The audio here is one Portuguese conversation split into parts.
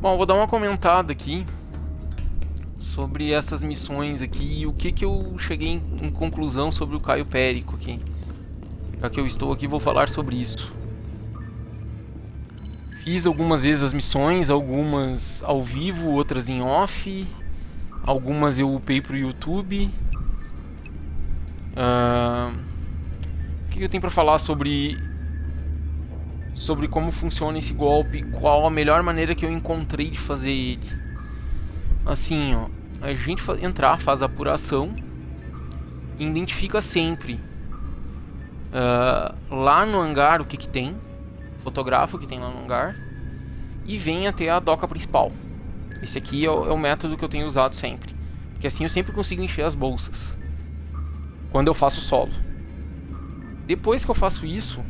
Bom, vou dar uma comentada aqui sobre essas missões aqui e o que eu cheguei em conclusão sobre o Caio Perico aqui. Já que eu estou aqui, vou falar sobre isso. Fiz algumas vezes as missões, algumas ao vivo, outras em off. Algumas eu upei pro YouTube. O que eu tenho pra falar sobre como funciona esse golpe? Qual a melhor maneira que eu encontrei de fazer ele? Assim, ó, a gente entrar, faz a apuração e identifica sempre lá no hangar o que tem, fotografa o que tem lá no hangar e vem até a doca principal. Esse aqui é o método que eu tenho usado sempre, porque assim eu sempre consigo encher as bolsas quando eu faço solo. Depois que eu faço isso,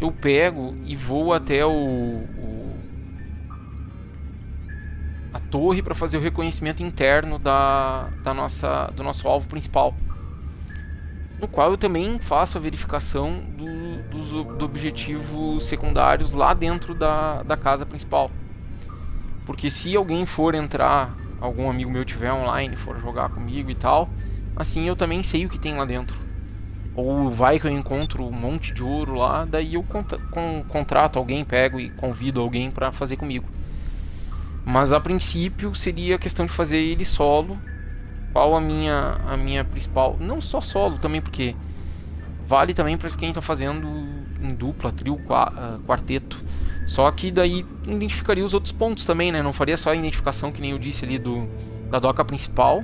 eu pego e vou até a torre para fazer o reconhecimento interno do nosso alvo principal, no qual eu também faço a verificação dos objetivos secundários lá dentro da casa principal. Porque se alguém for entrar, algum amigo meu tiver online, for jogar comigo e tal, assim eu também sei o que tem lá dentro. Ou vai que eu encontro um monte de ouro lá, daí eu contrato alguém, pego e convido alguém pra fazer comigo. Mas a princípio seria a questão de fazer ele solo. Qual a minha principal... Não só solo também, porque vale também pra quem tá fazendo em dupla, trio, quarteto. Só que daí identificaria os outros pontos também, né? Não faria só a identificação, que nem eu disse ali, da doca principal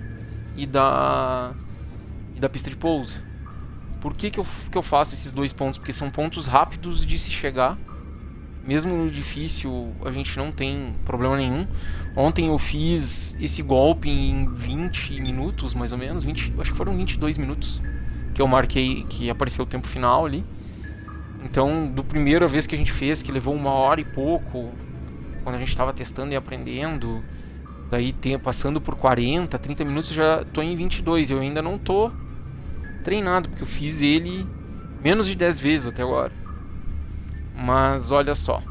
e da pista de pouso. Por que eu faço esses dois pontos? Porque são pontos rápidos de se chegar. Mesmo no difícil, a gente não tem problema nenhum. Ontem eu fiz esse golpe em 20 minutos, mais ou menos. Acho que foram 22 minutos que eu marquei, que apareceu o tempo final ali. Então, do primeira vez que a gente fez, que levou 1 hora e pouco, quando a gente estava testando e aprendendo, daí passando por 40, 30 minutos, já tô em 22. Eu ainda não tô treinado, porque eu fiz ele menos de 10 vezes até agora. Mas olha só,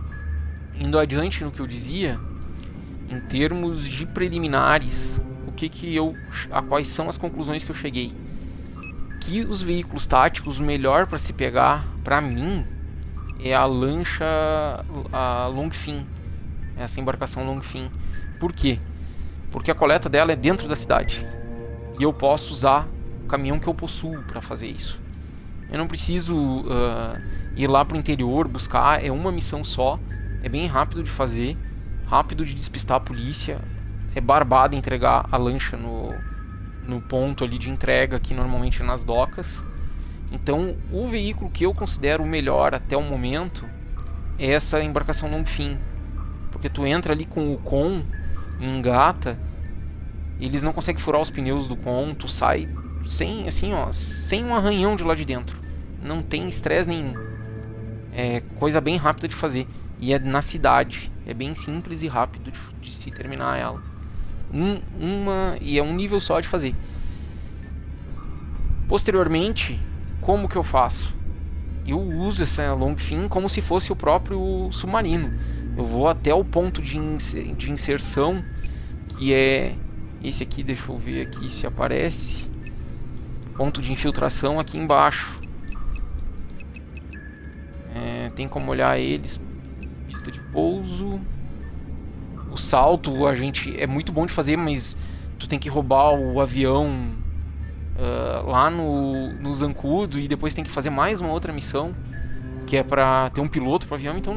indo adiante no que eu dizia, em termos de preliminares, quais são as conclusões que eu cheguei? Que os veículos táticos, o melhor para se pegar, para mim, é a lancha, a Longfin, essa embarcação Longfin. Por quê? Porque a coleta dela é dentro da cidade e eu posso usar o caminhão que eu possuo para fazer isso. Eu não preciso ir lá pro interior buscar, é uma missão só, é bem rápido de fazer, rápido de despistar a polícia, é barbado entregar a lancha no ponto ali de entrega, que normalmente é nas docas. Então, o veículo que eu considero o melhor até o momento é essa embarcação Longfin, porque tu entra ali com o com e engata, eles não conseguem furar os pneus do com, tu sai sem um arranhão de lá de dentro. Não tem estresse nenhum. É coisa bem rápida de fazer. E é na cidade. É bem simples e rápido de se terminar ela. E é um nível só de fazer. Posteriormente, como que eu faço? Eu uso essa Longfin como se fosse o próprio submarino. Eu vou até o ponto de inserção, que é esse aqui. Deixa eu ver aqui se aparece. Ponto de infiltração aqui embaixo. Tem como olhar eles. Pista de pouso. O salto é muito bom de fazer, mas tu tem que roubar o avião lá no Zancudo e depois tem que fazer mais uma outra missão, que é pra ter um piloto pro avião. Então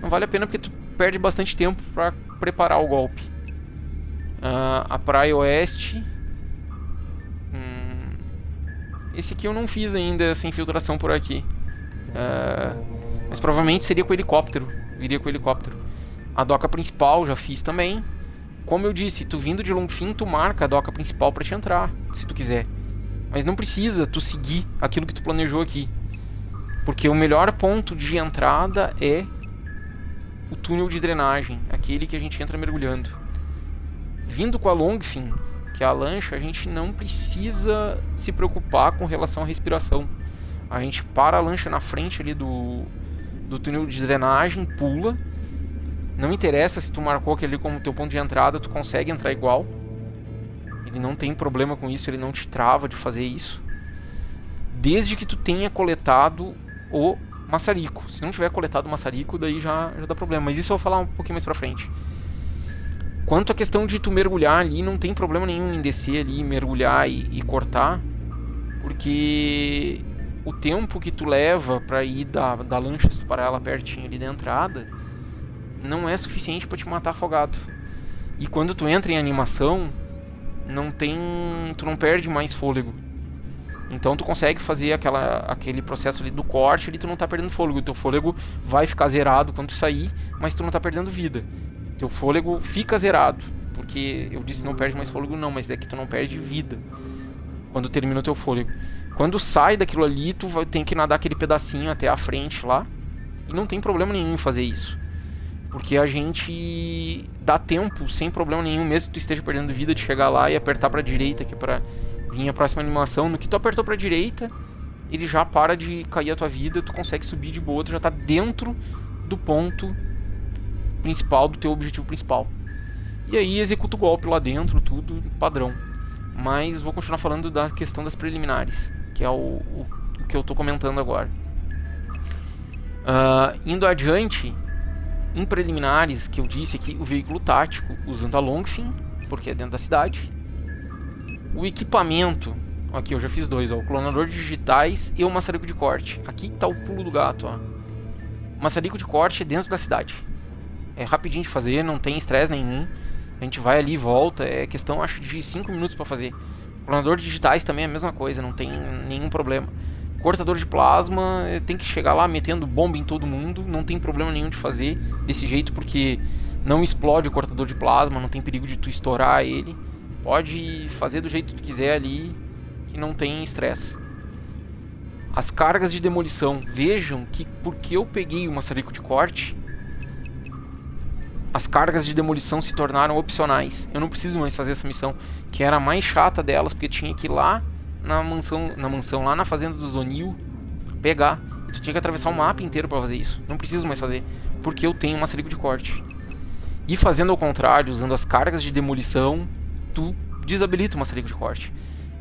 não vale a pena, porque tu perde bastante tempo pra preparar o golpe. A Praia Oeste. Esse aqui eu não fiz ainda, essa infiltração por aqui. Mas provavelmente seria com helicóptero. Iria com helicóptero. A doca principal já fiz também. Como eu disse, tu vindo de Longfin, tu marca a doca principal pra te entrar, se tu quiser. Mas não precisa tu seguir aquilo que tu planejou aqui, porque o melhor ponto de entrada é o túnel de drenagem, aquele que a gente entra mergulhando. Vindo com a Longfin, que é a lancha, a gente não precisa se preocupar com relação à respiração. A gente para a lancha na frente ali do túnel de drenagem, pula, Não interessa se tu marcou aquele como teu ponto de entrada, tu consegue entrar igual. Ele não tem problema com isso, ele não te trava de fazer isso. Desde que tu tenha coletado o maçarico. Se não tiver coletado o maçarico, daí já dá problema. Mas isso eu vou falar um pouquinho mais pra frente. Quanto à questão de tu mergulhar ali, não tem problema nenhum em descer ali, mergulhar e cortar. Porque o tempo que tu leva pra ir da lancha, se tu parar ela pertinho ali da entrada, não é suficiente pra te matar afogado. E quando tu entra em animação, tu não perde mais fôlego. Então tu consegue fazer aquele processo ali do corte e tu não tá perdendo fôlego. O teu fôlego vai ficar zerado quando tu sair, mas tu não tá perdendo vida. Teu fôlego fica zerado. Porque eu disse não perde mais fôlego não, mas é que tu não perde vida quando termina o teu fôlego. Quando sai daquilo ali, tu tem que nadar aquele pedacinho até a frente lá. E não tem problema nenhum em fazer isso. Porque a gente dá tempo, sem problema nenhum, mesmo que tu esteja perdendo vida, de chegar lá e apertar pra direita aqui pra vir a próxima animação. No que tu apertou pra direita, ele já para de cair a tua vida, tu consegue subir de boa, tu já tá dentro do ponto principal, do teu objetivo principal. E aí executa o golpe lá dentro, tudo padrão. Mas vou continuar falando da questão das preliminares, que é o que eu tô comentando agora. Indo adiante, em preliminares, que eu disse aqui, o veículo tático, usando a Longfin, porque é dentro da cidade. O equipamento, aqui eu já fiz dois, ó, o clonador de digitais e o maçarico de corte. Aqui tá o pulo do gato, ó. O maçarico de corte é dentro da cidade. É rapidinho de fazer, não tem estresse nenhum. A gente vai ali e volta, é questão, acho, de 5 minutos pra fazer. O clonador de digitais também é a mesma coisa, não tem nenhum problema. Cortador de plasma, tem que chegar lá metendo bomba em todo mundo, não tem problema nenhum de fazer desse jeito, porque não explode o cortador de plasma, não tem perigo de tu estourar ele. Pode fazer do jeito que tu quiser ali, que não tem estresse. As cargas de demolição, vejam que porque eu peguei o maçarico de corte, as cargas de demolição se tornaram opcionais. Eu não preciso mais fazer essa missão, que era a mais chata delas, porque tinha que ir lá na mansão, lá na fazenda do Zonil, pegar. E tu tinha que atravessar o mapa inteiro pra fazer isso. Não preciso mais fazer, porque eu tenho um maçarico de corte. E fazendo ao contrário, usando as cargas de demolição, tu desabilita o maçarico de corte.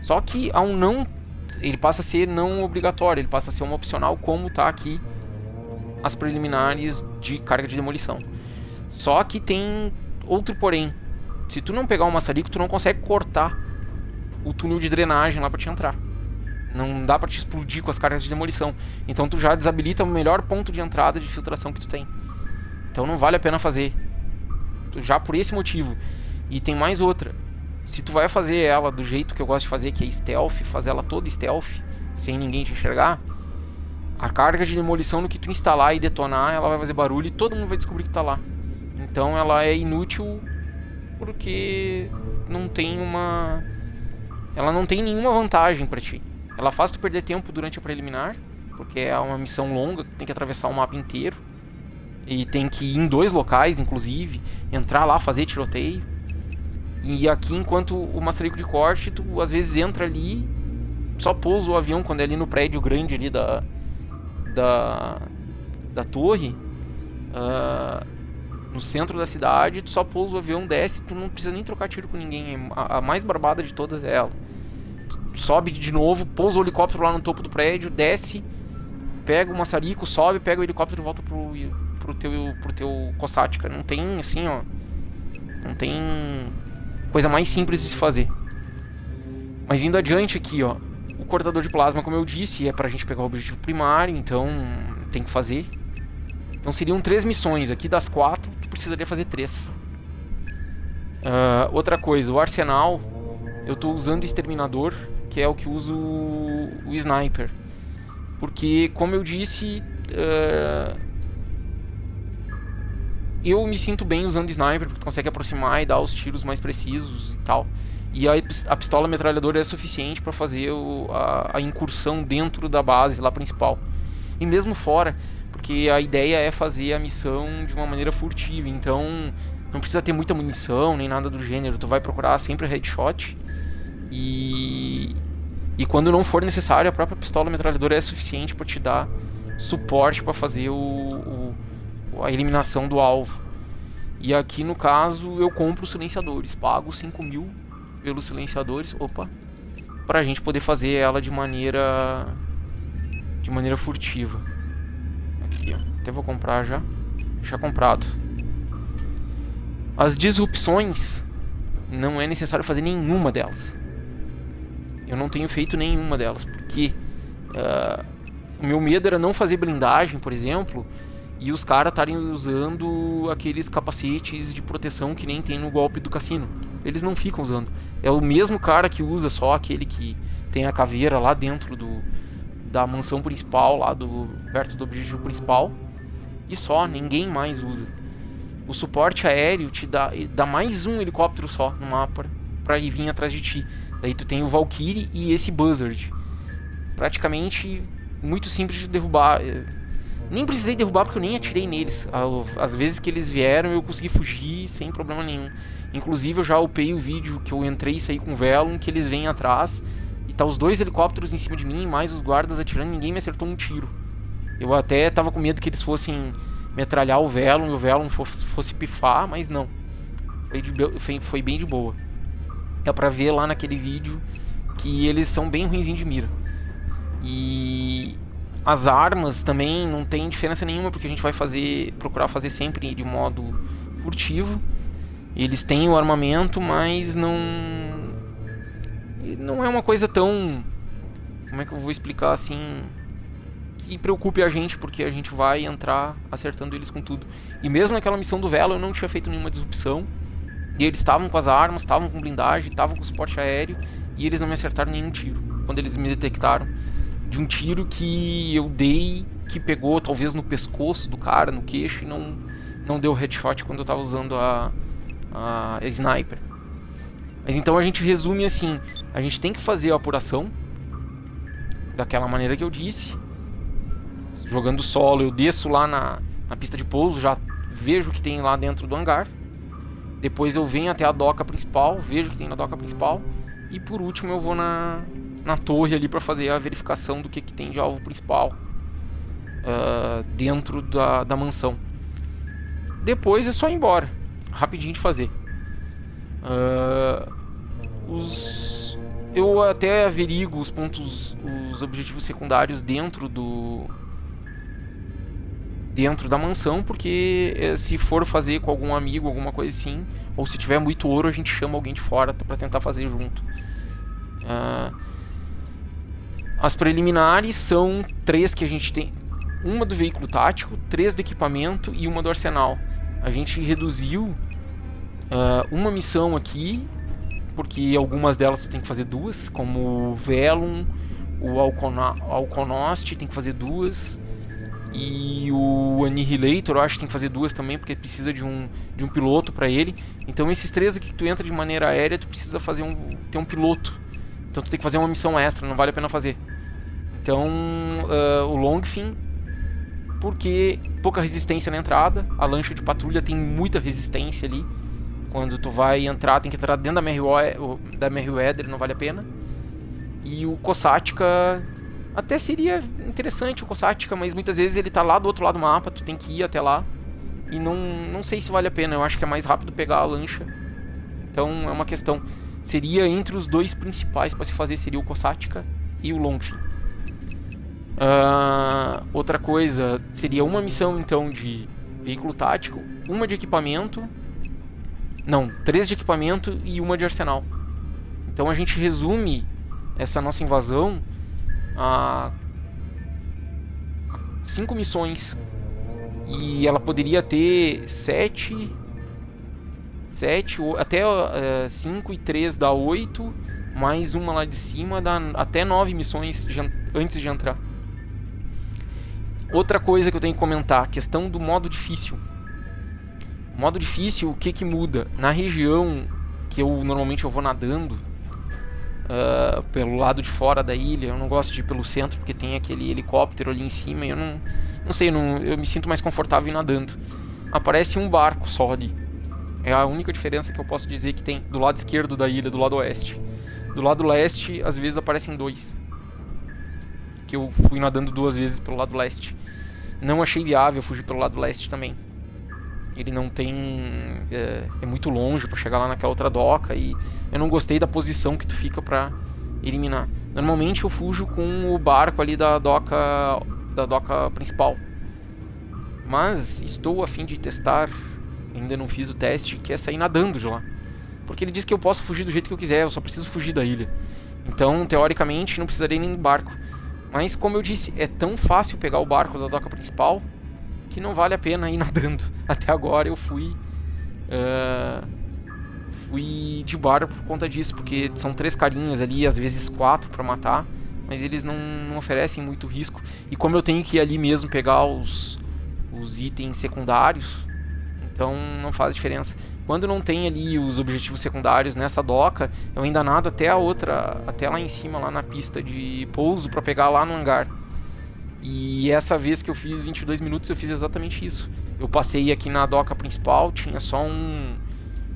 Só que ao não, ele passa a ser não obrigatório, ele passa a ser uma opcional, como tá aqui as preliminares de carga de demolição. Só que tem outro porém. Se tu não pegar o maçarico, tu não consegue cortar o túnel de drenagem lá pra te entrar. Não dá pra te explodir com as cargas de demolição. Então tu já desabilita o melhor ponto de entrada de filtração que tu tem. Então não vale a pena fazer. Já por esse motivo. E tem mais outra. Se tu vai fazer ela do jeito que eu gosto de fazer, que é stealth, fazer ela toda stealth, sem ninguém te enxergar, a carga de demolição no que tu instalar e detonar, ela vai fazer barulho e todo mundo vai descobrir que tá lá. Então ela é inútil porque não tem uma... ela não tem nenhuma vantagem pra ti. Ela faz tu perder tempo durante a preliminar, porque é uma missão longa, tem que atravessar o mapa inteiro. E tem que ir em 2 locais, inclusive, entrar lá, fazer tiroteio. E aqui, enquanto o maçarico de corte, tu às vezes entra ali, só pousa o avião quando é ali no prédio grande ali da torre, no centro da cidade, tu só pousa o avião, desce, tu não precisa nem trocar tiro com ninguém. A mais barbada de todas é ela. Tu sobe de novo, pousa o helicóptero lá no topo do prédio, desce, pega o maçarico, sobe, pega o helicóptero e volta pro teu Cossática. Não tem assim, ó, não tem coisa mais simples de se fazer. Mas indo adiante aqui, ó, o cortador de plasma, como eu disse, é pra gente pegar o objetivo primário, então tem que fazer. Então seriam 3 missões. Aqui das 4, tu precisaria fazer 3. Outra coisa, o arsenal, eu tô usando o exterminador, que é o que uso o sniper. Porque, como eu disse, eu me sinto bem usando sniper, porque tu consegue aproximar e dar os tiros mais precisos e tal. E a pistola metralhadora é suficiente para fazer a incursão dentro da base lá principal. E mesmo fora, porque a ideia é fazer a missão de uma maneira furtiva, então não precisa ter muita munição nem nada do gênero. Tu vai procurar sempre o headshot e quando não for necessário, a própria pistola metralhadora é suficiente para te dar suporte para fazer a eliminação do alvo. E aqui no caso eu compro os silenciadores, pago 5.000 pelos silenciadores, opa, pra gente poder fazer ela de maneira furtiva. Aqui, ó. Até vou comprar já. Deixar comprado. As disrupções, não é necessário fazer nenhuma delas. Eu não tenho feito nenhuma delas, porque o meu medo era não fazer blindagem, por exemplo, e os caras estarem usando aqueles capacetes de proteção que nem tem no golpe do cassino. Eles não ficam usando. É o mesmo cara que usa só aquele que tem a caveira lá dentro da mansão principal, lá perto do objetivo principal. E só, ninguém mais usa. O suporte aéreo te dá mais um helicóptero só no mapa pra ir vir atrás de ti. Daí tu tem o Valkyrie e esse Buzzard. Praticamente muito simples de derrubar. Nem precisei derrubar porque eu nem atirei neles. Às vezes que eles vieram eu consegui fugir sem problema nenhum. Inclusive eu já upei o vídeo que eu entrei e saí com o Velum, que eles vêm atrás e tá os 2 helicópteros em cima de mim, mais os guardas atirando, ninguém me acertou um tiro. Eu até tava com medo que eles fossem metralhar o Velum e o Velum fosse pifar, mas não. Foi bem de boa. Dá pra ver lá naquele vídeo que eles são bem ruinzinhos de mira. E as armas também não tem diferença nenhuma, porque a gente vai procurar fazer sempre de modo furtivo. Eles têm o armamento, mas não é uma coisa tão... Como é que eu vou explicar assim... que preocupe a gente, porque a gente vai entrar acertando eles com tudo. E mesmo naquela missão do Velo eu não tinha feito nenhuma disrupção. E eles estavam com as armas, estavam com blindagem, estavam com suporte aéreo, e eles não me acertaram nenhum tiro. Quando eles me detectaram de um tiro que eu dei, que pegou talvez no pescoço do cara, no queixo, e não deu headshot quando eu estava usando a sniper. Mas então a gente resume assim: a gente tem que fazer a apuração daquela maneira que eu disse. Jogando solo, eu desço lá na pista de pouso, já vejo o que tem lá dentro do hangar. Depois eu venho até a doca principal, vejo o que tem na doca principal. E por último eu vou na torre ali para fazer a verificação do que tem de alvo principal dentro da mansão. Depois é só ir embora, rapidinho de fazer. Eu até averigo os pontos, os objetivos secundários dentro da mansão, porque se for fazer com algum amigo, alguma coisa assim, ou se tiver muito ouro, a gente chama alguém de fora pra tentar fazer junto. As preliminares são 3 que a gente tem: uma do veículo tático, 3 do equipamento e uma do arsenal. A gente reduziu uma missão aqui, porque algumas delas tu tem que fazer 2, como o Velum, o Alconost tem que fazer 2, e o Annihilator eu acho que tem que fazer 2 também, porque precisa de um piloto pra ele. Então esses 3 aqui que tu entra de maneira aérea, tu precisa ter um piloto. Então tu tem que fazer uma missão extra, não vale a pena fazer. Então o Longfin, porque pouca resistência na entrada. A lancha de patrulha tem muita resistência ali. Quando tu vai entrar, tem que entrar dentro da Merryweather, não vale a pena. E o Kossatka, até seria interessante o Kossatka, mas muitas vezes ele tá lá do outro lado do mapa, tu tem que ir até lá. E não sei se vale a pena, eu acho que é mais rápido pegar a lancha. Então é uma questão. Seria entre os 2 principais para se fazer, seria o Kossatka e o Longfin. Outra coisa, seria uma missão então de veículo tático, uma de equipamento... Não, 3 de equipamento e uma de arsenal. Então a gente resume essa nossa invasão a 5 missões. E ela poderia ter 7, até 5 e 3 dá 8, mais uma lá de cima dá até 9 missões antes de entrar. Outra coisa que eu tenho que comentar, questão do modo difícil. Modo difícil, o que muda? Na região que normalmente eu vou nadando, pelo lado de fora da ilha, eu não gosto de ir pelo centro porque tem aquele helicóptero ali em cima e eu não sei, eu me sinto mais confortável nadando. Aparece um barco só ali. É a única diferença que eu posso dizer que tem do lado esquerdo da ilha, do lado oeste. Do lado leste, às vezes aparecem 2. Que eu fui nadando 2 vezes pelo lado leste. Não achei viável fugir pelo lado leste também. Ele não tem... é muito longe pra chegar lá naquela outra doca. E eu não gostei da posição que tu fica pra eliminar. Normalmente eu fujo com o barco ali da doca principal. Mas estou a fim de testar, ainda não fiz o teste, que é sair nadando de lá. Porque ele diz que eu posso fugir do jeito que eu quiser, eu só preciso fugir da ilha. Então, teoricamente, não precisaria nem do barco. Mas, como eu disse, é tão fácil pegar o barco da doca principal que não vale a pena ir nadando. Até agora eu fui de barco por conta disso, porque são 3 carinhas ali, às vezes 4 pra matar, mas eles não oferecem muito risco. E como eu tenho que ir ali mesmo pegar os itens secundários, então não faz diferença. Quando não tem ali os objetivos secundários nessa doca, eu ainda nado até lá em cima, lá na pista de pouso, pra pegar lá no hangar. E essa vez que eu fiz 22 minutos, eu fiz exatamente isso. Eu passei aqui na doca principal, tinha só um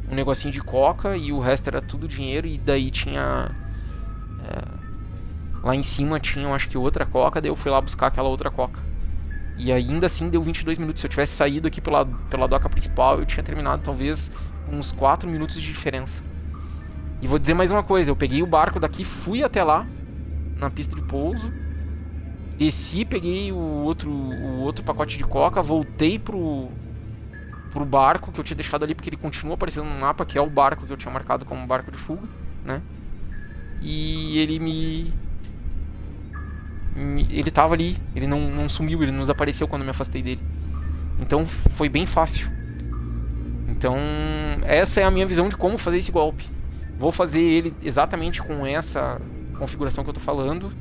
negocinho de coca e o resto era tudo dinheiro. E daí tinha... lá em cima tinha, acho que outra coca, daí eu fui lá buscar aquela outra coca. E ainda assim deu 22 minutos. Se eu tivesse saído aqui pela doca principal, eu tinha terminado talvez uns 4 minutos de diferença. E vou dizer mais uma coisa, eu peguei o barco daqui, fui até lá, na pista de pouso, desci, peguei o outro pacote de coca, voltei pro barco que eu tinha deixado ali, porque ele continua aparecendo no mapa, que é o barco que eu tinha marcado como barco de fuga, né? E ele tava ali, ele não sumiu, ele não desapareceu quando eu me afastei dele. Então foi bem fácil. Então essa é a minha visão de como fazer esse golpe. Vou fazer ele exatamente com essa configuração que eu tô falando.